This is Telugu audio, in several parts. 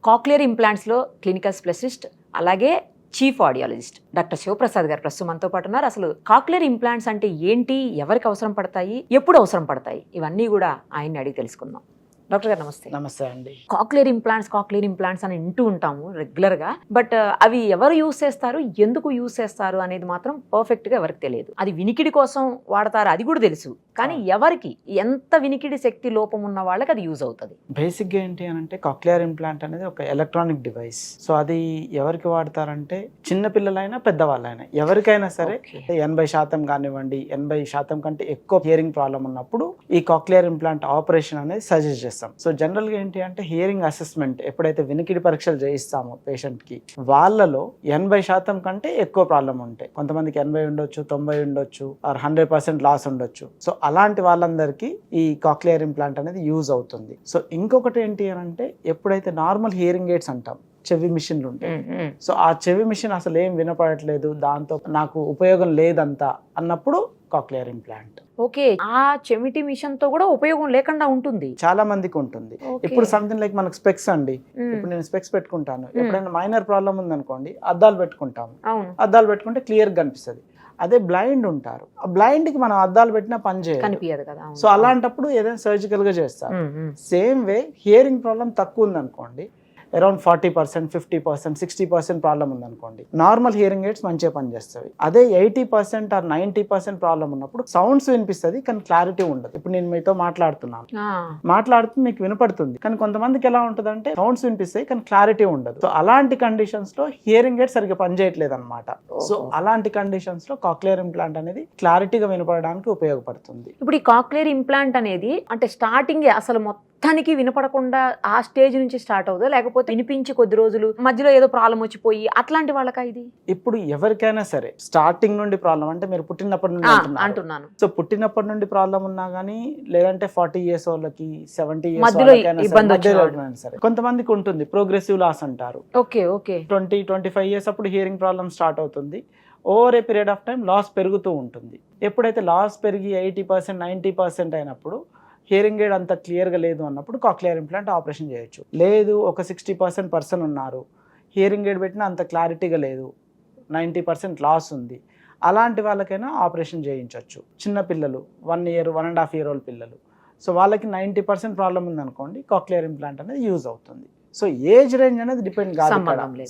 కాక్లియర్ ఇంప్లాంట్స్లో క్లినికల్ స్పెషలిస్ట్ అలాగే చీఫ్ ఆడియాలజిస్ట్ డాక్టర్ శివప్రసాద్ గారు ప్రస్తుతం మనతో పాటు ఉన్నారు. అసలు కాక్లియర్ ఇంప్లాంట్స్ అంటే ఏంటి, ఎవరికి అవసరం పడతాయి, ఎప్పుడు అవసరం పడతాయి, ఇవన్నీ కూడా ఆయన్ని అడిగి తెలుసుకుందాం. డాక్టర్ గారు నమస్తే. నమస్తే అండి. కాక్లియర్ ఇంప్లాంట్స్ అని వింటూ ఉంటాము రెగ్యులర్గా, బట్ అవి ఎవరు యూస్ చేస్తారు, ఎందుకు యూస్ చేస్తారు అనేది మాత్రం పర్ఫెక్ట్గా ఎవరికి తెలియదు. అది వినికిడి కోసం వాడతారు, అది కూడా తెలుసు, కానీ ఎవరికి, ఎంత వినికిడి శక్తి లోపం ఉన్న వాళ్ళకి అది యూజ్ అవుతుంది. బేసిక్గా ఏంటి అని అంటే కాక్లియర్ ఇంప్లాంట్ అనేది ఒక ఎలక్ట్రానిక్ డివైస్. సో అది ఎవరికి వాడతారంటే చిన్న పిల్లలైనా పెద్దవాళ్ళైనా ఎవరికైనా సరే 80% కానివ్వండి, 80% కంటే ఎక్కువ హియరింగ్ ప్రాబ్లం ఉన్నప్పుడు ఈ కాక్లియర్ ఇంప్లాంట్ ఆపరేషన్ అనేది సజెస్ట్ చేస్తాం. సో జనరల్గా ఏంటి అంటే హియరింగ్ అసెస్మెంట్ ఎప్పుడైతే వినికిడి పరీక్షలు చేయిస్తామో పేషెంట్కి, వాళ్ళలో 80% కంటే ఎక్కువ ప్రాబ్లం ఉంటాయి. కొంతమందికి 80 ఉండొచ్చు, 90 ఉండొచ్చు, ఆర్ 100% లాస్ ఉండొచ్చు. సో అలాంటి వాళ్ళందరికీ ఈ కాక్లియర్ ఇంప్లాంట్ అనేది యూజ్ అవుతుంది. సో ఇంకొకటి ఏంటి అని అంటే ఎప్పుడైతే నార్మల్ హియరింగ్ ఎయిడ్స్ అంటాం, చెవి మిషన్లు ఉంటాయి. సో ఆ చెవి మిషన్ అసలు ఏం వినపడట్లేదు, దాంతో నాకు ఉపయోగం లేదంతా అన్నప్పుడు కాక్లియర్ ఇంప్లాంట్. ఓకే, ఆ చెవిటి మిషన్ తో కూడా ఉపయోగం లేకుండా ఉంటుంది, చాలా మందికి ఉంటుంది. ఇప్పుడు సంథింగ్ లైక్ మనకు స్పెక్స్ అండి, ఇప్పుడు నేను స్పెక్స్ పెట్టుకుంటాను, ఎప్పుడైనా మైనర్ ప్రాబ్లం ఉందనుకోండి అద్దాలు పెట్టుకుంటాము, అద్దాలు పెట్టుకుంటే క్లియర్ గా కనిపిస్తుంది. అదే బ్లైండ్ ఉంటారు, ఆ బ్లైండ్ కి మనం అద్దాలు పెట్టినా పని చేయదు కదా. సో అలాంటప్పుడు ఏదైనా సర్జికల్ గా చేస్తారు. సేమ్ వే హియరింగ్ ప్రాబ్లం తక్కువ ఉందనుకోండి, అరౌండ్ 40%, 50%, 60% ప్రాబ్లం ఉందనుకోండి, నార్మల్ హియరింగ్ ఎయిడ్స్ మంచిగా పనిచేస్తాయి. అదే 80% ఆర్ 90% ప్రాబ్లం ఉన్నప్పుడు సౌండ్స్ వినిపిస్తుంది కానీ క్లారిటీ ఉండదు. ఇప్పుడు నేను మీతో మాట్లాడుతూ మీకు వినపడుతుంది, కానీ కొంతమందికి ఎలా ఉంటుంది అంటే సౌండ్స్ వినిపిస్తాయి కానీ క్లారిటీ ఉండదు. సో అలాంటి కండిషన్స్ లో హియరింగ్ ఎయిడ్స్ సరిగ్గా పనిచేయట్లేదు అనమాట. సో అలాంటి కండిషన్స్ లో కాక్లియర్ ఇంప్లాంట్ అనేది క్లారిటీగా వినపడడానికి ఉపయోగపడుతుంది. ఇప్పుడు ఈ కాక్లియర్ ఇంప్లాంట్ అనేది అంటే స్టార్టింగ్ అసలు మొత్తానికి వినపడకుండా ఆ స్టేజ్ నుంచి స్టార్ట్ అవుతుందా, లేకపోతే వినిపించి కొద్ది రోజులు మధ్యలో ఏదో ప్రాబ్లం వచ్చిపోయి అట్లాంటి వాళ్ళకా ఇది? ఇప్పుడు ఎవరికైనా సరే స్టార్టింగ్ నుండి ప్రాబ్లం అంటే మీరు పుట్టినప్పటి నుండి అంటున్నాను. సో పుట్టినప్పటి నుండి ప్రాబ్లం ఉన్నా గానీ, లేదంటే 40 years వాళ్ళకి, 70 years మధ్యలో సరే కొంతమందికి ఉంటుంది ప్రోగ్రెసివ్ లాస్ అంటారు. ఓకే ఓకే 20-25 years అప్పుడు హియరింగ్ ప్రాబ్లం స్టార్ట్ అవుతుంది. Over a period of time loss పెరుగుతూ ఉంటుంది. ఎప్పుడైతే లాస్ పెరిగి 80%, 90% అయినప్పుడు హియరింగ్ ఎయిడ్ అంత క్లియర్గా లేదు అన్నప్పుడు కాక్లియర్ ఇంప్లాంట్ ఆపరేషన్ చేయొచ్చు. లేదు ఒక 60% పర్సన్ ఉన్నారు, హియరింగ్ ఎయిడ్ పెట్టినా అంత క్లారిటీగా లేదు, 90% లాస్ ఉంది, అలాంటి వాళ్ళకైనా ఆపరేషన్ చేయించవచ్చు. చిన్న పిల్లలు 1 year, 1.5 year old పిల్లలు, సో వాళ్ళకి 90% ప్రాబ్లం ఉందనుకోండి, కాక్లియర్ ఇంప్లాంట్ అనేది యూజ్ అవుతుంది. సో ఏజ్ రేంజ్ అనేది డిపెండ్ కాదు,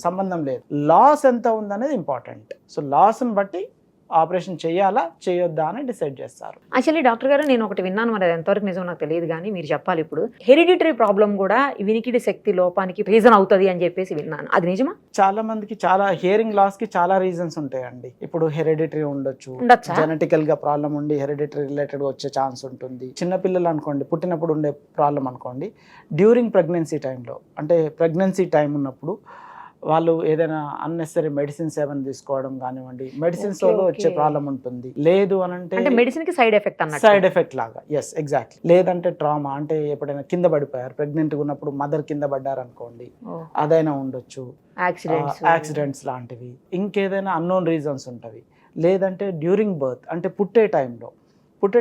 సంబంధం లేదు. లాస్ ఎంత ఉందనేది ఇంపార్టెంట్. సో లాస్ని బట్టి ఆపరేషన్ చేయాలా చేయొద్దా అని డిసైడ్ చేస్తారు. యాక్చువల్లీ డాక్టర్ గారు నేను ఒకటి విన్నాను, మరి ఎంతవరకు నిజం నాకు తెలియదు, కానీ మీరు చెప్పాలి. ఇప్పుడు హెరిడిటరీ ప్రాబ్లం కూడా వినికిడి శక్తి లోపానికి రీజన్ అవుతుంది అని చెప్పేసి విన్నాను, అది నిజమా? చాలా మందికి చాలా హియరింగ్ లాస్ కి చాలా రీజన్స్ ఉంటాయండి. ఇప్పుడు హెరిడిటరీ ఉండొచ్చు, జెనెటికల్ గా ప్రాబ్లం ఉండి హెరిడిటరీ రిలేటెడ్ వచ్చే ఛాన్స్ ఉంటుంది. చిన్న పిల్లలు అనుకోండి, పుట్టినప్పుడు ఉండే ప్రాబ్లం అనుకోండి, డ్యూరింగ్ ప్రెగ్నెన్సీ టైంలో, అంటే ప్రెగ్నెన్సీ టైం ఉన్నప్పుడు వాళ్ళు ఏదైనా అన్నెసరీ మెడిసిన్స్ ఏమైనా తీసుకోవడం కానివ్వండి, మెడిసిన్స్ వల్ల వచ్చే ప్రాబ్లం ఉంటుంది. లేదు అని అంటే మెడిసిన్ కి సైడ్ ఎఫెక్ట్ లాగా, ఎస్ ఎగ్జాక్ట్లీ. లేదంటే ట్రామా, అంటే ఎప్పుడైనా కింద పడిపోయారు, ప్రెగ్నెంట్ గా ఉన్నప్పుడు మదర్ కింద పడ్డారు అనుకోండి, అదైనా ఉండొచ్చు, యాక్సిడెంట్స్ లాంటివి. ఇంకేదైనా అన్నోన్ రీజన్స్ ఉంటవి. లేదంటే డ్యూరింగ్ బర్త్, అంటే పుట్టే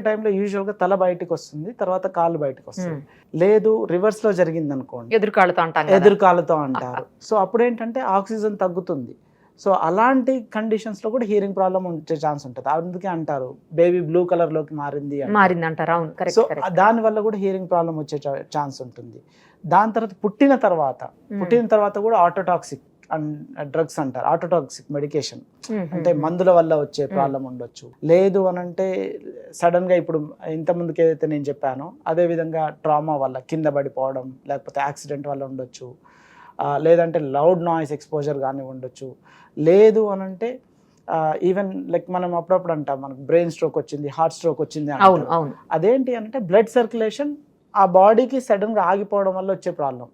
టైంలో యూజువల్గా తల బయటకు వస్తుంది, తర్వాత కాళ్ళు బయటకు వస్తుంది. లేదు రివర్స్ లో జరిగింది అనుకోండి, ఎదురుకాళ్ళతో అంటారు. సో అప్పుడు ఏంటంటే ఆక్సిజన్ తగ్గుతుంది. సో అలాంటి కండిషన్స్ లో కూడా హియరింగ్ ప్రాబ్లం వచ్చే ఛాన్స్ ఉంటుంది. అందుకే అంటారు బేబీ బ్లూ కలర్ లోకి మారింది అంటారు. సో దాని వల్ల కూడా హియరింగ్ ప్రాబ్లం వచ్చే ఛాన్స్ ఉంటుంది. దాని తర్వాత పుట్టిన తర్వాత కూడా ఆటోటాక్సిక్ డ్రగ్స్ అంటారు, ఆటోటాక్సిక్ మెడికేషన్, అంటే మందుల వల్ల వచ్చే ప్రాబ్లం ఉండొచ్చు. లేదు అని అంటే సడన్ గా ఇప్పుడు ఇంత ముందుకు ఏదైతే నేను చెప్పానో అదే విధంగా ట్రామా వల్ల కింద పడిపోవడం, లేకపోతే యాక్సిడెంట్ వల్ల ఉండొచ్చు. లేదంటే లౌడ్ నాయిస్ ఎక్స్పోజర్ కానీ ఉండొచ్చు. లేదు అని అంటే ఈవెన్ లైక్ మనం అప్పుడప్పుడు అంటాం మనకు బ్రెయిన్ స్ట్రోక్ వచ్చింది, హార్ట్ స్ట్రోక్ వచ్చింది. అదేంటి అంటే బ్లడ్ సర్క్యులేషన్ ఆ బాడీకి సడన్ గా ఆగిపోవడం వల్ల వచ్చే ప్రాబ్లం.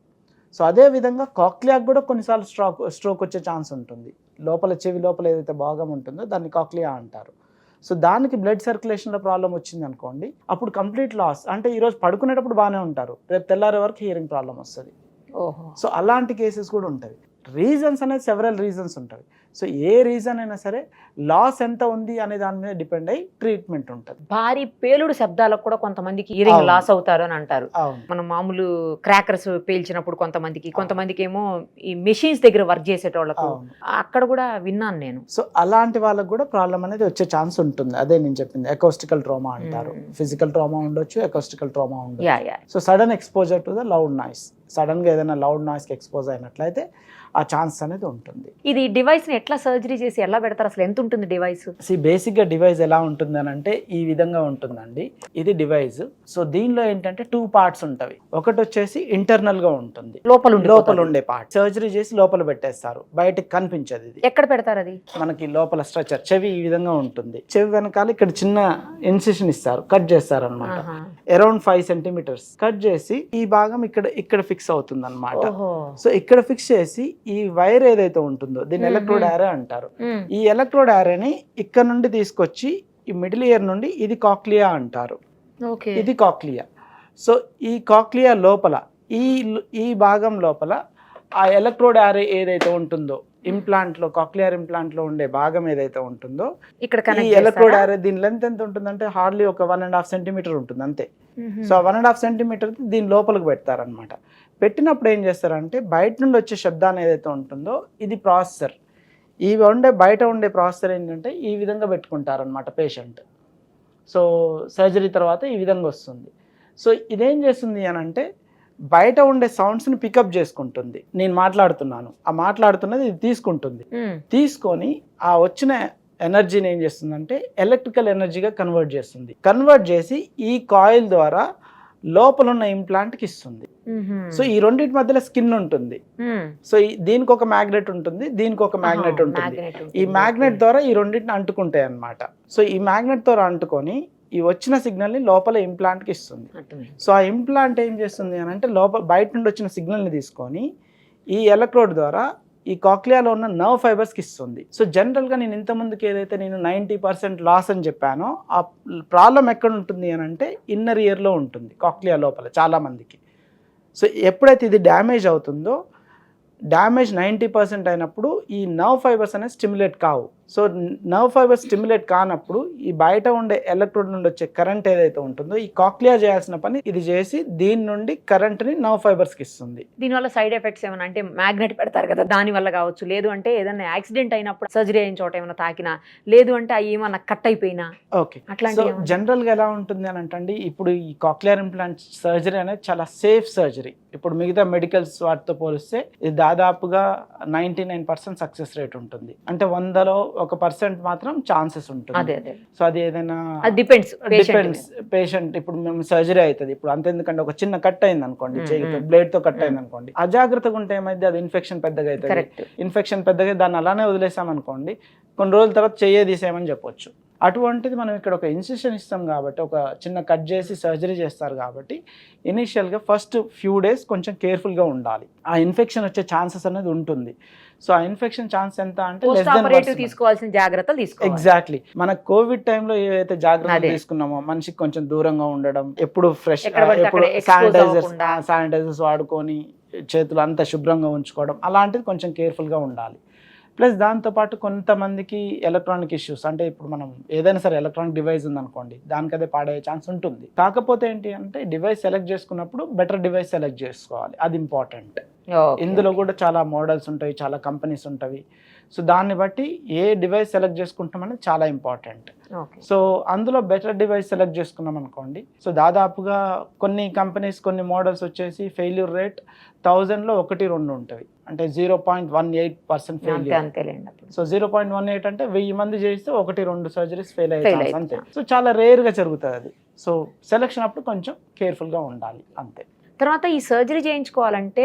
సో అదే విధంగా కాక్లియాకి కూడా కొన్నిసార్లు స్ట్రోక్ వచ్చే ఛాన్స్ ఉంటుంది. చెవి లోపల ఏదైతే భాగం ఉంటుందో దాన్ని కాక్లియా అంటారు. సో దానికి బ్లడ్ సర్క్యులేషన్లో ప్రాబ్లం వచ్చింది అనుకోండి, అప్పుడు కంప్లీట్ లాస్. అంటే ఈరోజు పడుకునేటప్పుడు బాగానే ఉంటారు, రేపు తెల్లారే వరకు హియరింగ్ ప్రాబ్లం వస్తుంది. సో అలాంటి కేసెస్ కూడా ఉంటాయి. రీజన్స్ అనేది సెవరల్ రీజన్స్ ఉంటాయి. సో ఏ రీజన్ అయినా సరే లాస్ ఎంత ఉంది అనే దాని మీద డిపెండ్ అయ్యి ట్రీట్మెంట్ ఉంటుంది. భారీ పేలుడు శబ్దాలకు కూడా కొంతమందికి ఇయరింగ్ అవును. లాస్ అవుతారు అని అంటారు. అవును, మనం మామూలు క్రాకర్స్ పేల్చినప్పుడు కొంతమందికి ఏమో ఈ మెషిన్స్ దగ్గర వర్క్ చేసేటోళ్ళకు అవును. అక్కడ కూడా విన్నాను నేను. సో అలాంటి వాళ్ళకు కూడా ప్రాబ్లం అనేది వచ్చే ఛాన్స్ ఉంటుంది. అదే నేను చెప్పింది, ఎకౌస్టికల్ ట్రామా అంటారు. ఫిజికల్ ట్రామా ఉండొచ్చు, ఎకౌస్టికల్ ట్రామా ఉండొచ్చు. Yeah so sudden exposure to the loud noise, sudden గా ఏదైనా లౌడ్ నాయిస్ కి ఎక్స్పోజ్ అయినట్లయితే ఆ ఛాన్స్ అనేది ఉంటుంది. ఇది డివైస్ ని ఎట్లా సర్జరీ చేసి ఎలా పెడతారు, అసలు ఎంత ఉంటుంది డివైస్? బేసిక్ గా డివైస్ ఎలా ఉంటుంది అని అంటే ఈ విధంగా ఉంటుందండి. ఇది డివైస్. సో దీనిలో ఏంటంటే 2 పార్ట్స్ ఉంటవి. ఒకటి వచ్చేసి ఇంటర్నల్ గా ఉంటుంది, లోపల ఉండే పార్ట్. సర్జరీ చేసి లోపల పెట్టేస్తారు, బయటకు కనిపించదు. ఇది ఎక్కడ పెడతారు? అది మనకి లోపల స్ట్రక్చర్ చెవి ఈ విధంగా ఉంటుంది. చెవి వెనకాల ఇక్కడ చిన్న ఇన్సిషన్ ఇస్తారు, కట్ చేస్తారు అనమాట. అరౌండ్ 5 సెంటీమీటర్స్ కట్ చేసి ఈ భాగం ఇక్కడ ఫిక్స్ అవుతుంది అనమాట. సో ఇక్కడ ఫిక్స్ చేసి ఈ వైర్ ఏదైతే ఉంటుందో దీన్ని ఎలక్ట్రోడ్ యారే అంటారు. ఈ ఎలక్ట్రోడ్ యారేని ఇక్కడ నుండి తీసుకొచ్చి ఈ మిడిల్ ఇయర్ నుండి, ఇది కాక్లియా అంటారు. ఇది కాక్లియా. సో ఈ కాక్లియా లోపల ఈ భాగం లోపల ఆ ఎలక్ట్రోడ్ యారే ఏదైతే ఉంటుందో ఇంప్లాంట్ లో, కాక్లియర్ ఇంప్లాంట్ లో ఉండే భాగం ఏదైతే ఉంటుందో ఇక్కడ ఈ ఎలక్ట్రోడ్ యారే దీని లెంత్ ఎంత ఉంటుందంటే హార్డ్లీ ఒక 1.5 సెంటీమీటర్ ఉంటుంది అంతే. సో 1.5 సెంటీమీటర్ దీని లోపలికి పెడతారనమాట. పెట్టినప్పుడు ఏం చేస్తారంటే బయట నుండి వచ్చే శబ్దాన్ని ఏదైతే ఉంటుందో ఇది ప్రాసెసర్. బయట ఉండే ప్రాసెసర్ ఏంటంటే ఈ విధంగా పెట్టుకుంటారనమాట పేషెంట్. సో సర్జరీ తర్వాత ఈ విధంగా వస్తుంది. సో ఇదేం చేస్తుంది అని అంటే బయట ఉండే సౌండ్స్ని పికప్ చేసుకుంటుంది. నేను మాట్లాడుతున్నాను, ఆ మాట్లాడుతున్నది ఇది తీసుకుంటుంది. తీసుకొని ఆ వచ్చిన ఎనర్జీని ఏం చేస్తుందంటే ఎలక్ట్రికల్ ఎనర్జీగా కన్వర్ట్ చేస్తుంది. కన్వర్ట్ చేసి ఈ కాయిల్ ద్వారా లోపల ఉన్న ఇంప్లాంట్ కి ఇస్తుంది. సో ఈ రెండింటి మధ్యలో స్కిన్ ఉంటుంది. సో దీనికి ఒక మ్యాగ్నెట్ ఉంటుంది, దీనికి ఒక మ్యాగ్నెట్ ఉంటుంది. ఈ మ్యాగ్నెట్ ద్వారా ఈ రెండింటిని అంటుకుంటాయి అన్నమాట. సో ఈ మ్యాగ్నెట్ ద్వారా అంటుకొని ఈ వచ్చిన సిగ్నల్ ని లోపల ఇంప్లాంట్ కి ఇస్తుంది. సో ఆ ఇంప్లాంట్ ఏం చేస్తుంది అని అంటే బయట నుండి వచ్చిన సిగ్నల్ ని తీసుకొని ఈ ఎలక్ట్రోడ్ ద్వారా ఈ కాక్లియాలో ఉన్న నర్వ్ ఫైబర్స్కి ఇస్తుంది. సో జనరల్గా నేను ఇంతకుముందుకు ఏదైతే నేను 90% లాస్ అని చెప్పానో ఆ ప్రాబ్లం ఎక్కడ ఉంటుంది అని అంటే ఇన్నర్ ఇయర్లో ఉంటుంది, కాక్లియా లోపల చాలా మందికి. సో ఎప్పుడైతే ఇది డ్యామేజ్ అవుతుందో, డ్యామేజ్ 90% అయినప్పుడు ఈ నర్వ్ ఫైబర్స్ అనేది స్టిమ్యులేట్ కావు. సో నర్వ్ ఫైబర్స్ స్టిమ్యులేట్ కానప్పుడు ఈ బయట ఉండే ఎలక్ట్రోడ్ నుండి వచ్చే కరెంట్ ఏదైతే ఉంటుందో ఈ కాక్లియా చేయాల్సిన పని ఇది చేసి దీని నుండి కరెంట్ని నర్వ్ ఫైబర్స్కి ఇస్తుంది. దీనివల్ల సైడ్ ఎఫెక్ట్స్ ఏమైనా అంటే మ్యాగ్నెట్ పెడతారు కదా, దాని వల్ల కావచ్చు, లేదు అంటే ఏదైనా యాక్సిడెంట్ అయినప్పుడు సర్జరీ అయిన చోట ఏమైనా తాకినా, లేదు అంటే అవి ఏమన్నా కట్ అయిపోయినా, ఓకే. సో జనరల్గా ఎలా ఉంటుంది అని అంటే ఇప్పుడు ఈ కాక్లియర్ ఇంప్లాంట్ సర్జరీ అనేది చాలా సేఫ్ సర్జరీ. ఇప్పుడు మిగతా మెడికల్స్ వాటితో పోలిస్తే ఇది దాదాపుగా 99% సక్సెస్ రేట్ ఉంటుంది. అంటే 100లో 1% మాత్రం ఛాన్సెస్ ఉంటుంది. సో అది ఏదైనా డిపెండ్స్ పేషెంట్. ఇప్పుడు మేము సర్జరీ అవుతుంది, ఇప్పుడు అంతెందుకంటే ఒక చిన్న కట్ అయింది అనుకోండి, బ్లేడ్ తో కట్ అయింది అనుకోండి, అజాగ్రత్తగా ఉంటే ఏమైంది, అది ఇన్ఫెక్షన్ పెద్దగా అవుతుంది. ఇన్ఫెక్షన్ పెద్దగా దాన్ని అలానే వదిలేసాం అనుకోండి, కొన్ని రోజుల తర్వాత చెయ్యే తీసేయమని చెప్పొచ్చు. అటువంటిది మనం ఇక్కడ ఒక ఇన్సిషన్ ఇస్తాం కాబట్టి, ఒక చిన్న కట్ చేసి సర్జరీ చేస్తారు కాబట్టి ఇనీషియల్గా ఫస్ట్ ఫ్యూ డేస్ కొంచెం కేర్ఫుల్గా ఉండాలి. ఆ ఇన్ఫెక్షన్ వచ్చే ఛాన్సెస్ అనేది ఉంటుంది. సో ఆ ఇన్ఫెక్షన్ ఛాన్స్ ఎంత అంటే తీసుకోవాల్సిన జాగ్రత్తలు తీసుకోవాలి. ఎగ్జాక్ట్లీ. మన కోవిడ్ టైంలో ఏవైతే జాగ్రత్తలు తీసుకున్నామో, మనిషికి కొంచెం దూరంగా ఉండడం, ఎప్పుడు ఫ్రెష్, ఎప్పుడు శానిటైజర్స్ వాడుకొని చేతులు అంతా శుభ్రంగా ఉంచుకోవడం, అలాంటిది కొంచెం కేర్ఫుల్గా ఉండాలి. ప్లస్ దాంతోపాటు కొంతమందికి ఎలక్ట్రానిక్ ఇష్యూస్, అంటే ఇప్పుడు మనం ఏదైనా సరే ఎలక్ట్రానిక్ డివైస్ ఉందనుకోండి, దానికి అదే పాడయ్యే ఛాన్స్ ఉంటుంది. కాకపోతే ఏంటి అంటే డివైస్ సెలెక్ట్ చేసుకున్నప్పుడు బెటర్ డివైస్ సెలెక్ట్ చేసుకోవాలి, అది ఇంపార్టెంట్. ఇందులో కూడా చాలా మోడల్స్ ఉంటాయి, చాలా కంపెనీస్ ఉంటాయి. సో దాన్ని బట్టి ఏ డివైస్ సెలెక్ట్ చేసుకుంటాం అనేది చాలా ఇంపార్టెంట్. సో అందులో బెటర్ డివైస్ సెలెక్ట్ చేసుకున్నాం అనుకోండి, సో దాదాపుగా కొన్ని కంపెనీస్ కొన్ని మోడల్స్ వచ్చేసి ఫెయిల్యూర్ రేట్ 1000లో 1-2 ఉంటుంది, అంటే 0.18% ఫెయిల్యూర్. సో 0.18 అంటే 1000 మంది చేస్తే 1-2 సర్జరీస్ ఫెయిల్ అయ్యే ఛాన్స్ అంతే. సో చాలా రేర్గా జరుగుతుంది అది. సో సెలెక్షన్ అప్పుడు కొంచెం కేర్ఫుల్గా ఉండాలి అంతే. తర్వాత ఈ సర్జరీ చేయించుకోవాలంటే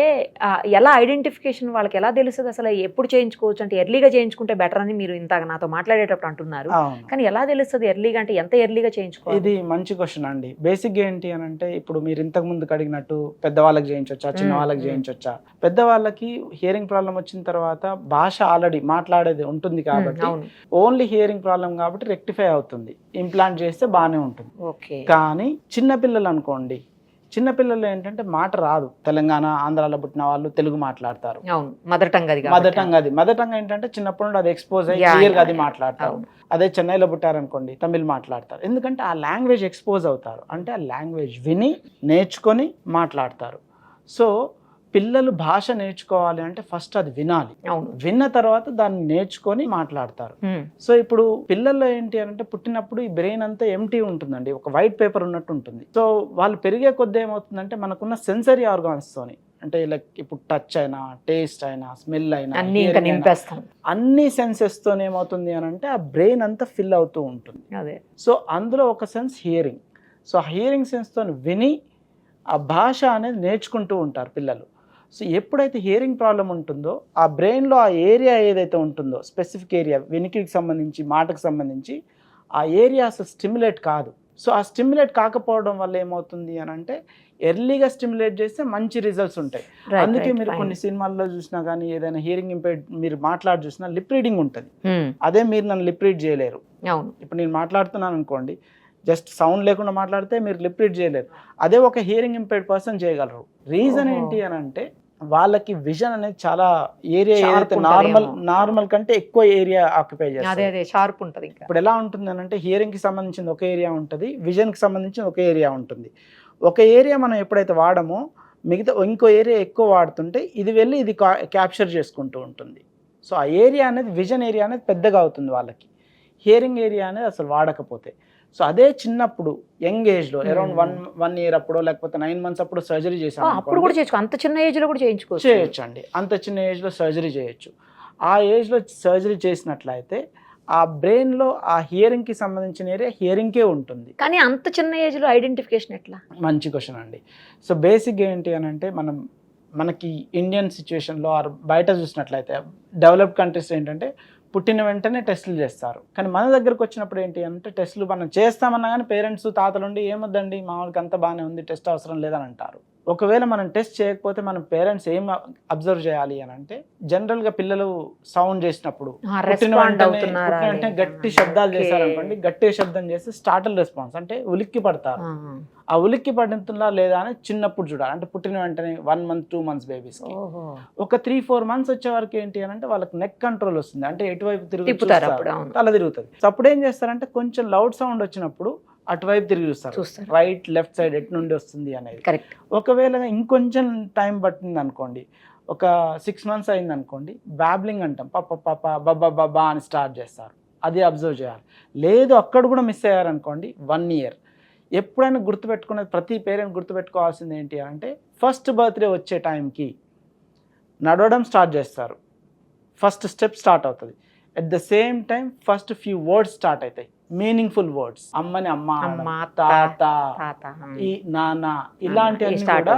ఎలా ఐడెంటిఫికేషన్ వాళ్ళకి ఎలా తెలుస్తుంది, అసలు ఎప్పుడు చేయించుకోవచ్చు? అంటే ఎర్లీగా చేయించుకుంటే బెటర్ అని మీరు ఇంత నాతో మాట్లాడేటప్పుడు అంటున్నారు, కానీ ఎలా తెలుస్తుంది ఎర్లీగా? అంటే ఎంత ఎర్లీగా చేయించుకోవాలి? ఇది మంచి క్వశ్చన్ అండి. బేసిక్గా ఏంటి అని అంటే ఇప్పుడు మీరు ఇంతకు ముందు అడిగినట్టు పెద్దవాళ్ళకి చేయించవచ్చా, చిన్న వాళ్ళకి చేయించవచ్చా? పెద్దవాళ్ళకి హియరింగ్ ప్రాబ్లం వచ్చిన తర్వాత భాష ఆల్రెడీ మాట్లాడేది ఉంటుంది కాబట్టి ఓన్లీ హియరింగ్ ప్రాబ్లం కాబట్టి రెక్టిఫై అవుతుంది, ఇంప్లాంట్ చేస్తే బాగానే ఉంటుంది. కానీ చిన్నపిల్లలు అనుకోండి, చిన్నపిల్లలు ఏంటంటే మాట రాదు, తెలంగాణ ఆంధ్రాలో పుట్టిన వాళ్ళు తెలుగు మాట్లాడతారు, అవును మదర్ టంగ్ అది మదర్ టంగ్ ఏంటంటే చిన్నప్పటి నుండి అది ఎక్స్పోజ్ అయ్యి Yeah, క్లియర్ గా yeah, అది yeah. మాట్లాడతారు. అవును. అదే చెన్నైలో పుట్టారనుకోండి తమిళ్ మాట్లాడతారు, ఎందుకంటే ఆ లాంగ్వేజ్ ఎక్స్పోజ్ అవుతారు, అంటే ఆ లాంగ్వేజ్ విని నేర్చుకొని మాట్లాడతారు. సో పిల్లలు భాష నేర్చుకోవాలి అంటే ఫస్ట్ అది వినాలి, అవును. విన్న తర్వాత దాన్ని నేర్చుకొని మాట్లాడతారు. సో ఇప్పుడు పిల్లల్లో ఏంటి అంటే పుట్టినప్పుడు ఈ బ్రెయిన్ అంతా ఎంటీ ఉంటుందండి, ఒక వైట్ పేపర్ ఉన్నట్టు ఉంటుంది. సో వాళ్ళు పెరిగే కొద్ది ఏమవుతుందంటే మనకున్న సెన్సరీ ఆర్గాన్స్ తోని, అంటే లైక్ ఇప్పుడు టచ్ అయినా, టేస్ట్ అయినా, స్మెల్ అయినా, అన్ని ఇంకా నింపేస్తాం. అన్ని సెన్సెస్ తో ఏమవుతుంది అని అంటే ఆ బ్రెయిన్ అంతా ఫిల్ అవుతూ ఉంటుంది. అదే సో అందులో ఒక sense hearing. So hearing sense తో విని ఆ భాష అనేది నేర్చుకుంటూ ఉంటారు పిల్లలు. సో ఎప్పుడైతే హియరింగ్ ప్రాబ్లం ఉంటుందో ఆ బ్రెయిన్లో ఆ ఏరియా ఏదైతే ఉంటుందో స్పెసిఫిక్ ఏరియా, వెనికిడికి సంబంధించి మాటకు సంబంధించి ఆ ఏరియా అసలు స్టిమ్యులేట్ కాదు. సో ఆ స్టిమ్యులేట్ కాకపోవడం వల్ల ఏమవుతుంది అని అంటే ఎర్లీగా స్టిమ్యులేట్ చేస్తే మంచి రిజల్ట్స్ ఉంటాయి. అందుకే మీరు కొన్ని సినిమాల్లో చూసినా కానీ ఏదైనా హియరింగ్ ఇంపైర్డ్ మీరు మాట్లాడి చూసినా లిప్ రీడింగ్ ఉంటుంది. అదే మీరు నన్ను లిప్ రీడ్ చేయలేరు. ఇప్పుడు నేను మాట్లాడుతున్నాను అనుకోండి, జస్ట్ సౌండ్ లేకుండా మాట్లాడితే మీరు లిప్ రీడ్ చేయలేరు. అదే ఒక హియరింగ్ ఇంపైర్డ్ పర్సన్ చేయగలరు. రీజన్ ఏంటి అని అంటే వాళ్ళకి విజన్ అనేది చాలా ఏరియా ఏదైతే నార్మల్ కంటే ఎక్కువ ఏరియా ఆక్యుపై చేస్తారు. షార్ప్ ఉంటుంది. ఇప్పుడు ఎలా ఉంటుంది అని అంటే హియరింగ్ కి సంబంధించిన ఒక ఏరియా ఉంటుంది, విజన్ కి సంబంధించిన ఒక ఏరియా ఉంటుంది. ఒక ఏరియా మనం ఎప్పుడైతే వాడమో మిగతా ఇంకో ఏరియా ఎక్కువ వాడుతుంటే ఇది వెళ్ళి ఇది క్యాప్చర్ చేసుకుంటూ ఉంటుంది. సో ఆ ఏరియా అనేది విజన్ ఏరియా అనేది పెద్దగా అవుతుంది వాళ్ళకి, హియరింగ్ ఏరియా అనేది అసలు వాడకపోతే. సో అదే చిన్నప్పుడు యంగ్ ఏజ్ లో అరౌండ్ 1 year అప్పుడో లేకపోతే 9 months అప్పుడు సర్జరీ చేసాం, అప్పుడు కూడా చేయొచ్చు, అంత చిన్న ఏజ్ లో కూడా చేయొచ్చు అండి. అంత చిన్న ఏజ్ లో సర్జరీ చేయొచ్చు. ఆ ఏజ్ లో సర్జరీ చేసినట్లయితే ఆ బ్రెయిన్ లో ఆ హియరింగ్ కి సంబంధించిన ఏరియా హియరింగ్ కే ఉంటుంది. కానీ అంత చిన్న ఏజ్ లో ఐడెంటిఫికేషన్ ఎట్లా? మంచి క్వశ్చన్ అండి. సో బేసిక్ ఏంటి అని అంటే మనకి ఇండియన్ సిచ్యువేషన్లో బయట చూసినట్లయితే డెవలప్డ్ కంట్రీస్ ఏంటంటే పుట్టిన వెంటనే టెస్టులు చేస్తారు. కానీ మన దగ్గరకు వచ్చినప్పుడు ఏంటి అంటే టెస్టులు మనం చేస్తామన్నా కానీ పేరెంట్స్ తాతలుండి ఏమొద్దండి మామూలుగా అంతా బాగానే ఉంది, టెస్ట్ అవసరం లేదని అంటారు. ఒకవేళ మనం టెస్ట్ చేయకపోతే మన పేరెంట్స్ ఏం అబ్జర్వ్ చేయాలి అని అంటే జనరల్ గా పిల్లలు సౌండ్ చేసినప్పుడు పుట్టిన వెంటనే గట్టి శబ్దాలు చేశారనుకోండి, గట్టి శబ్దం చేస్తే స్టార్టల్ రెస్పాన్స్ అంటే ఉలిక్కి పడతారు. ఆ ఉలిక్కి పడుతుందా లేదా అని చిన్నప్పుడు చూడాలి, అంటే పుట్టిన వెంటనే 1 month 2 months బేబీస్ కి. ఒక 3-4 months వచ్చే వరకు ఏంటి అని అంటే వాళ్ళకి నెక్ కంట్రోల్ వస్తుంది, అంటే ఎటువైపు తిరుగుతారు, తల తిరుగుతుంది. సో అప్పుడు ఏం చేస్తారంటే కొంచెం లౌడ్ సౌండ్ వచ్చినప్పుడు అటువైపు తిరిగి చూస్తారు, రైట్ లెఫ్ట్ సైడ్ ఎటు నుండి వస్తుంది అనేది. ఒకవేళ ఇంకొంచెం టైం పట్టింది అనుకోండి, ఒక 6 months అయింది అనుకోండి, బ్యాబ్లింగ్ అంటాం, పాప పాప బబ్బా బబ్బా అని స్టార్ట్ చేస్తారు, అది అబ్జర్వ్ చేయాలి. లేదు అక్కడ కూడా మిస్ అయ్యారనుకోండి 1 year. ఎప్పుడైనా గుర్తుపెట్టుకునేది ప్రతి పేరెంట్ గుర్తుపెట్టుకోవాల్సింది ఏంటి అంటే ఫస్ట్ బర్త్డే వచ్చే టైంకి నడవడం స్టార్ట్ చేస్తారు, ఫస్ట్ స్టెప్ స్టార్ట్ అవుతుంది. At the same time first few words start అవుతాయి, మీనింగ్ఫుల్ వర్డ్స్. అమ్మని అమ్మ, తాత, ఈ నాన్న, ఇలాంటివన్నీ కూడా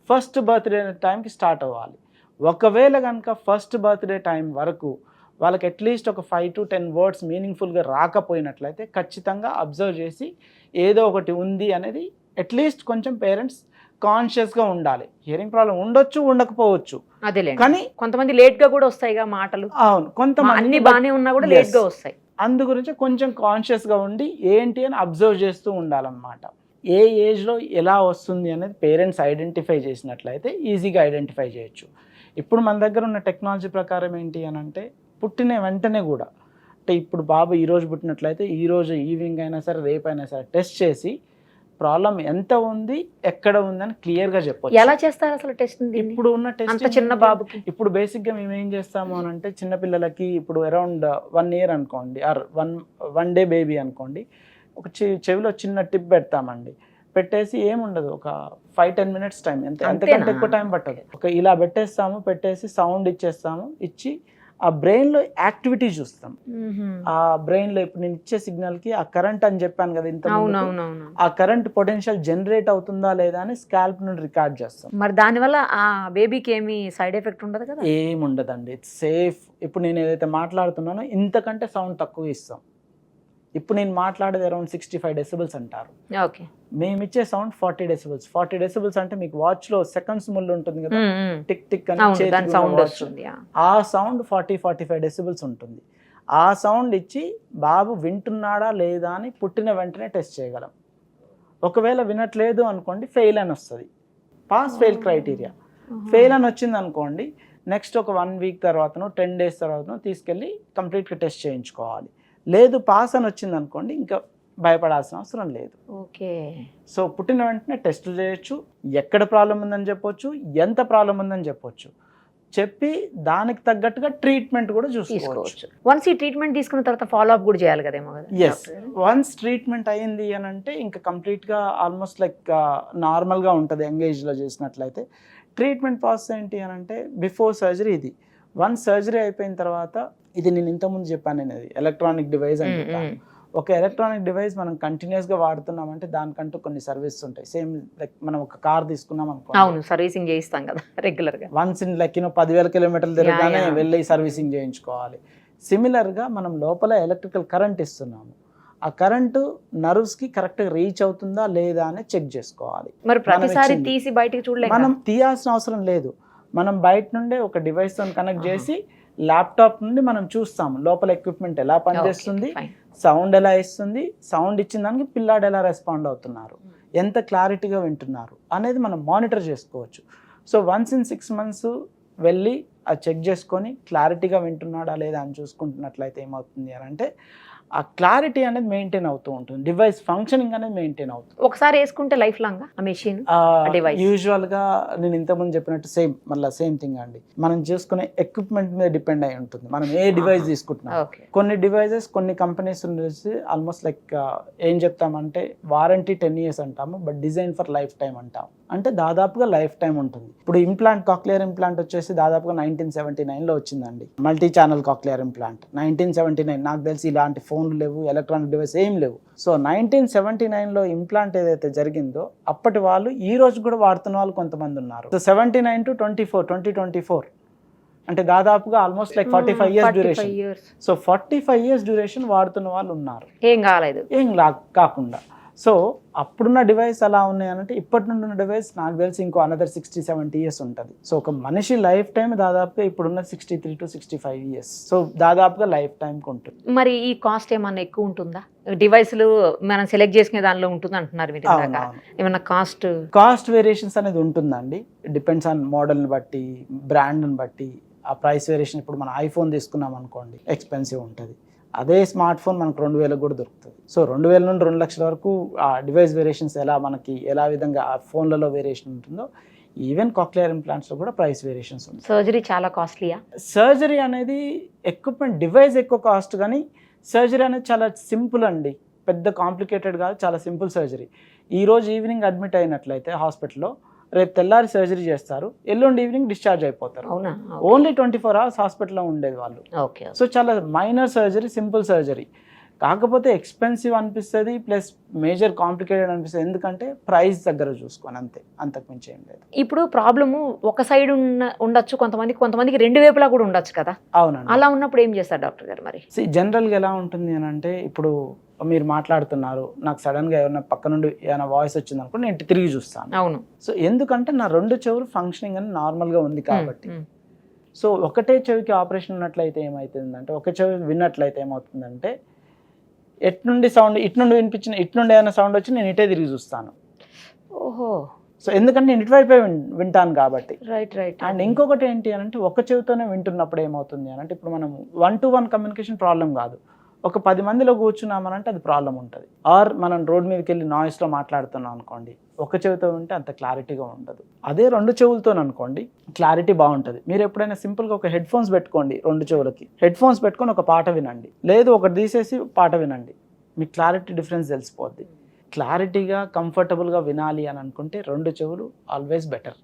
ఫస్ట్ బర్త్డే టైంకి స్టార్ట్ అవ్వాలి. ఒకవేళ కనుక ఫస్ట్ బర్త్డే టైం వరకు వాళ్ళకి అట్లీస్ట్ ఒక 5 to 10 words మీనింగ్ఫుల్గా రాకపోయినట్లయితే ఖచ్చితంగా అబ్జర్వ్ చేసి ఏదో ఒకటి ఉంది అనేది అట్లీస్ట్ కొంచెం పేరెంట్స్ కాన్షియస్గా ఉండాలి. హియరింగ్ ప్రాబ్లం ఉండొచ్చు, ఉండకపోవచ్చు, కానీ కొంతమంది లేట్ గా కూడా వస్తాయి మాటలు. అవును, కొంతమంది అన్ని బాగానే ఉన్నా కూడా లేట్ గా వస్తాయి. అందు గురించి కొంచెం కాన్షియస్గా ఉండి ఏంటి అని అబ్జర్వ్ చేస్తూ ఉండాలన్నమాట. ఏ ఏజ్లో ఎలా వస్తుంది అనేది పేరెంట్స్ ఐడెంటిఫై చేసినట్లయితే ఈజీగా ఐడెంటిఫై చేయొచ్చు. ఇప్పుడు మన దగ్గర ఉన్న టెక్నాలజీ ప్రకారం ఏంటి అని అంటే పుట్టిన వెంటనే కూడా, అంటే ఇప్పుడు బాబు ఈరోజు పుట్టినట్లయితే ఈరోజు ఈవినింగ్ అయినా సరే రేపైనా సరే టెస్ట్ చేసి ప్రాబ్లం ఎంత ఉంది ఎక్కడ ఉందని క్లియర్గా చెప్పొచ్చు. ఎలా చేస్తారు అసలు టెస్ట్? ఇప్పుడు ఉన్న టెస్ట్ చిన్న బాబుకి ఇప్పుడు బేసిక్గా మేము ఏం చేస్తాము అని అంటే చిన్నపిల్లలకి ఇప్పుడు అరౌండ్ 1 year అనుకోండి, ఆర్ 1 day బేబీ అనుకోండి, ఒక చెవిలో చిన్న టిప్ పెడతామండి. పెట్టేసి ఏముండదు, ఒక 5-10 minutes టైం, అంతకంటే ఎక్కువ టైం పట్టదు. ఒక ఇలా పెట్టేస్తాము, పెట్టేసి సౌండ్ ఇచ్చేస్తాము, ఇచ్చి ఆ బ్రెయిన్లో యాక్టివిటీ చూస్తాం. ఆ బ్రెయిన్లో ఇప్పుడు నేను ఇచ్చే సిగ్నల్కి ఆ కరెంట్ అని చెప్పాను కదా ఇంత, ఆ కరెంట్ పొటెన్షియల్ జనరేట్ అవుతుందా లేదా అని స్కాల్ప్ నుండి రికార్డ్ చేస్తాం. మరి దానివల్ల ఆ బేబీకి ఏమి సైడ్ ఎఫెక్ట్ ఉండదు కదా? ఏముండదండి, ఇట్స్ సేఫ్. ఇప్పుడు నేను ఏదైతే మాట్లాడుతున్నానో ఇంతకంటే సౌండ్ తక్కువ ఇస్తాం. ఇప్పుడు నేను మాట్లాడేది అరౌండ్ 65 decibels అంటారు, మేము ఇచ్చే సౌండ్ 40 decibels. 40 decibels అంటే మీకు వాచ్ లో సెకండ్స్ ముళ్ళు ఉంటుంది కదా, టిక్ టిక్ అని ఆ సౌండ్ 40-45 decibels ఉంటుంది. ఆ సౌండ్ ఇచ్చి బాబు వింటున్నాడా లేదా అని పుట్టిన వెంటనే టెస్ట్ చేయగలం. ఒకవేళ వినట్లేదు అనుకోండి ఫెయిల్ అని వస్తుంది, పాస్ ఫెయిల్ క్రైటీరియా. ఫెయిల్ అని వచ్చింది అనుకోండి, నెక్స్ట్ ఒక 1 వీక్ తర్వాతనో 10 డేస్ తర్వాతనో తీసుకెళ్ళి కంప్లీట్గా టెస్ట్ చేయించుకోవాలి. లేదు పాస్ అని వచ్చింది అనుకోండి, ఇంకా భయపడాల్సిన అవసరం లేదు. ఓకే. సో పుట్టిన వెంటనే టెస్టులు చేయొచ్చు, ఎక్కడ ప్రాబ్లం ఉందని చెప్పొచ్చు, ఎంత ప్రాబ్లం ఉందని చెప్పొచ్చు, చెప్పి దానికి తగ్గట్టుగా ట్రీట్మెంట్ కూడా చూసుకోవచ్చు. వన్స్ ఈ ట్రీట్మెంట్ తీసుకున్న తర్వాత ఫాలో అప్ కూడా చేయాలి కదేమో కదా? ఎస్, వన్స్ ట్రీట్మెంట్ అయ్యింది అని అంటే ఇంకా కంప్లీట్గా ఆల్మోస్ట్ లైక్ నార్మల్గా ఉంటుంది. ఎంగేజ్లో చేసినట్లయితే ట్రీట్మెంట్ ప్రాసెస్ ఏంటి అని అంటే బిఫోర్ సర్జరీ ఇది. వన్స్ సర్జరీ అయిపోయిన తర్వాత ఇది నేను ఇంతకుముందు చెప్పాను, నేను ఇది ఎలక్ట్రానిక్ డివైస్ అని చెప్పాను. ఒక ఎలక్ట్రానిక్ డివైస్ మనం కంటిన్యూస్గా వాడుతున్నామంటే దానికంటూ కొన్ని సర్వీసెస్ ఉంటాయి. సేమ్ లైక్ మనం ఒక కార్ తీసుకున్నాం అనుకో, అవును, సర్వీసింగ్ చేయిస్తాం కదా రెగ్యులర్గా. వన్స్ ఇన్ లైక్ 10,000 కిలోమీటర్లు తిరగగానే వెళ్ళి సర్వీసింగ్ చేయించుకోవాలి. సిమిలర్గా మనం లోపల ఎలక్ట్రికల్ కరెంట్ ఇస్తున్నాము, ఆ కరెంటు నర్వ్స్కి కరెక్ట్గా రీచ్ అవుతుందా లేదా అని చెక్ చేసుకోవాలి. మరి ప్రతిసారి తీసి బయటికి చూడలేదు, మనం తీయాల్సిన అవసరం లేదు. మనం బయట నుండే ఒక డివైస్తో కనెక్ట్ చేసి ల్యాప్టాప్ నుండి మనం చూస్తాం లోపల ఎక్విప్మెంట్ ఎలా పనిచేస్తుంది, సౌండ్ ఎలా ఇస్తుంది, సౌండ్ ఇచ్చిన దానికి పిల్లాడు ఎలా రెస్పాండ్ అవుతున్నారు, ఎంత క్లారిటీగా వింటున్నారు అనేది మనం మానిటర్ చేసుకోవచ్చు. సో వన్స్ ఇన్ 6 months వెళ్ళి అది చెక్ చేసుకొని క్లారిటీగా వింటున్నాడా లేదా అని చూసుకుంటున్నట్లయితే ఏమవుతుంది అని అంటే ఆ క్లారిటీ అనేది మెయింటైన్ అవుతూ ఉంటుంది, డివైస్ ఫంక్షనింగ్ అనేది మెయింటైన్ అవుతుంది. ఒకసారి వేసుకుంటే లైఫ్ లాంగ్ ఆ మెషిన్ యూజువల్గా నేను ఇంతకుముందు చెప్పినట్టు సేమ్ థింగ్ అండి. మనం చేసుకునే ఎక్విప్మెంట్ మీద డిపెండ్ అయి ఉంటుంది, మనం ఏ డివైస్ తీసుకుంటున్నాం. కొన్ని డివైజెస్ కొన్ని కంపెనీస్ నుంచి ఆల్మోస్ట్ లైక్ ఏం చెప్తామంటే వారంటీ 10 years అంటాము, but design for life time అంటాం. అంటే దాదాపుగా లైఫ్ టైం ఉంటుంది. ఇప్పుడు ఇంప్లాంట్ కాక్లియర్ ఇంప్లాంట్ వచ్చేసి దాదాపుగా 1979లో వచ్చిందండి, మల్టీ ఛానల్ కాక్లియర్ ఇంప్లాంట్ 1979. నాకు తెలిసి ఇలాంటి ఫోన్లు లేవు, ఎలక్ట్రానిక్ డివైస్ ఏం లేవు. సో 1979లో ఇంప్లాంట్ ఏదైతే జరిగిందో అప్పటి వాళ్ళు ఈ రోజు కూడా వాడుతున్న వాళ్ళు కొంతమంది ఉన్నారు. సో 79 to 2024 అంటే దాదాపుగా almost like 45 years duration. So 45 years duration వాడుతున్న వాళ్ళు ఉన్నారు, ఏం కాకుండా. సో అప్పుడున్న డివైస్ ఎలా ఉన్నాయి అంటే ఇప్పటి నుండి ఉన్న డివైస్ నాకు తెలిసి ఇంకో అనదర్ 60-70 years ఉంటుంది. సో ఒక మనిషి లైఫ్ టైం దాదాపుగా ఇప్పుడున్న 63 to 65 years. సో దాదాపుగా లైఫ్ టైంకి ఉంటుంది. మరి ఈ కాస్ట్ ఏమన్నా ఎక్కువ ఉంటుందా? డివైస్లు మనం సెలెక్ట్ చేసుకునే దానిలో ఉంటుంది అంటున్నారు మీరు, ఏమన్నా కాస్ట్ వేరియేషన్స్ అనేది ఉంటుందండి. డిపెండ్స్ ఆన్ మోడల్ని బట్టి, బ్రాండ్ని బట్టి ఆ ప్రైస్ వేరియేషన్. ఇప్పుడు మన ఐఫోన్ తీసుకున్నాం అనుకోండి, ఎక్స్పెన్సివ్ ఉంటుంది. అదే స్మార్ట్ ఫోన్ మనకు 2,000 కూడా దొరుకుతుంది. సో 2,000 నుండి 2 లక్షల వరకు ఆ డివైస్ వేరియేషన్స్ ఎలా విధంగా ఆ ఫోన్లలో వేరియేషన్ ఉంటుందో ఈవెన్ కాక్లియర్ ఇంప్లాంట్స్లో కూడా ప్రైస్ వేరియేషన్స్ ఉంటాయి. సర్జరీ చాలా కాస్ట్లీయా? సర్జరీ అనేది ఎక్విప్మెంట్ డివైస్ ఎక్కువ కాస్ట్, కానీ సర్జరీ అనేది చాలా సింపుల్ అండి, పెద్ద కాంప్లికేటెడ్ కాదు, చాలా సింపుల్ సర్జరీ. ఈరోజు ఈవినింగ్ అడ్మిట్ అయినట్లయితే హాస్పిటల్లో, రేపు తెల్లారి సర్జరీ చేస్తారు, ఎల్లుండి ఈవినింగ్ డిశ్చార్జ్ అయిపోతారు. ఓన్లీ 24 hours హాస్పిటల్లో ఉండేది వాళ్ళు. సో చాలా మైనర్ సర్జరీ, సింపుల్ సర్జరీ. కాకపోతే ఎక్స్పెన్సివ్ అనిపిస్తుంది, ప్లస్ మేజర్ కాంప్లికేటెడ్ అనిపిస్తుంది, ఎందుకంటే ప్రైస్ దగ్గర చూసుకొని అంతే, అంతకుమించి ఏం లేదు. ఇప్పుడు ప్రాబ్లము ఒక సైడ్ ఉండొచ్చు, కొంతమందికి 2 వైపులా కూడా ఉండొచ్చు కదా? అవునండి. అలా ఉన్నప్పుడు ఏం చేస్తారు డాక్టర్ గారు? మరి జనరల్గా ఎలా ఉంటుంది అని అంటే, ఇప్పుడు మీరు మాట్లాడుతున్నారు, నాకు సడన్గా ఏమైనా పక్క నుండి ఏమైనా వాయిస్ వచ్చింది అనుకో, నేను తిరిగి చూస్తాను. అవును. సో ఎందుకంటే నా 2 చెవులు ఫంక్షనింగ్ అని నార్మల్గా ఉంది కాబట్టి. సో ఒకటే చెవికి ఆపరేషన్ ఉన్నట్లయితే ఏమవుతుందంటే, ఒక చెవి విన్నట్లయితే ఏమవుతుందంటే, ఎట్నుండి సౌండ్ ఇట్నుండి వినిపించిన, ఇట్నుండి ఏమైనా సౌండ్ వచ్చి నేను ఇటే తిరిగి చూస్తాను. ఓహో. సో ఎందుకంటే నేను ఇటువైపే వింటాను కాబట్టి. రైట్. అండ్ ఇంకొకటి ఏంటి అని అంటే, ఒక చెవితోనే వింటున్నప్పుడు ఏమవుతుంది అని అంటే, ఇప్పుడు మనం 1-to-1 కమ్యూనికేషన్ ప్రాబ్లం కాదు, ఒక 10 మందిలో కూర్చున్నామనంటే అది ప్రాబ్లం ఉంటుంది. ఆర్ మనం రోడ్ మీదకి వెళ్ళి నాయిస్లో మాట్లాడుతున్నాం అనుకోండి, ఒక చెవితో వింటే అంత క్లారిటీగా ఉండదు. అదే 2 చెవులతో అనుకోండి, క్లారిటీ బాగుంటుంది. మీరు ఎప్పుడైనా సింపుల్గా ఒక హెడ్ ఫోన్స్ పెట్టుకోండి, 2 చెవులకి హెడ్ ఫోన్స్ పెట్టుకొని ఒక పాట వినండి, లేదు ఒకటి తీసేసి పాట వినండి, మీకు క్లారిటీ డిఫరెన్స్ తెలిసిపోద్ది. క్లారిటీగా కంఫర్టబుల్గా వినాలి అని అనుకుంటే 2 చెవులు always better.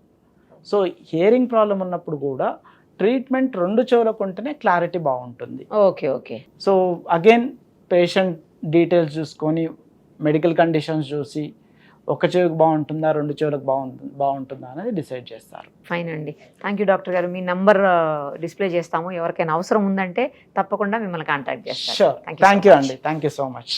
So hearing problem ఉన్నప్పుడు కూడా ట్రీట్మెంట్ 2 చెవులకు ఉంటేనే క్లారిటీ బాగుంటుంది. Okay. So again patient details చూసుకొని, మెడికల్ కండిషన్స్ చూసి, ఒక చెవికి బాగుంటుందా 2 చెవులకు బాగుంటుందా అనేది డిసైడ్ చేస్తారు. ఫైన్ అండి. థ్యాంక్ యూ డాక్టర్ గారు. మీ నంబర్ డిస్ప్లే చేస్తాము, ఎవరికైనా అవసరం ఉందంటే తప్పకుండా మిమ్మల్ని కాంటాక్ట్ చేస్తారు. షూర్. థ్యాంక్ యూ అండి. Thank you so much.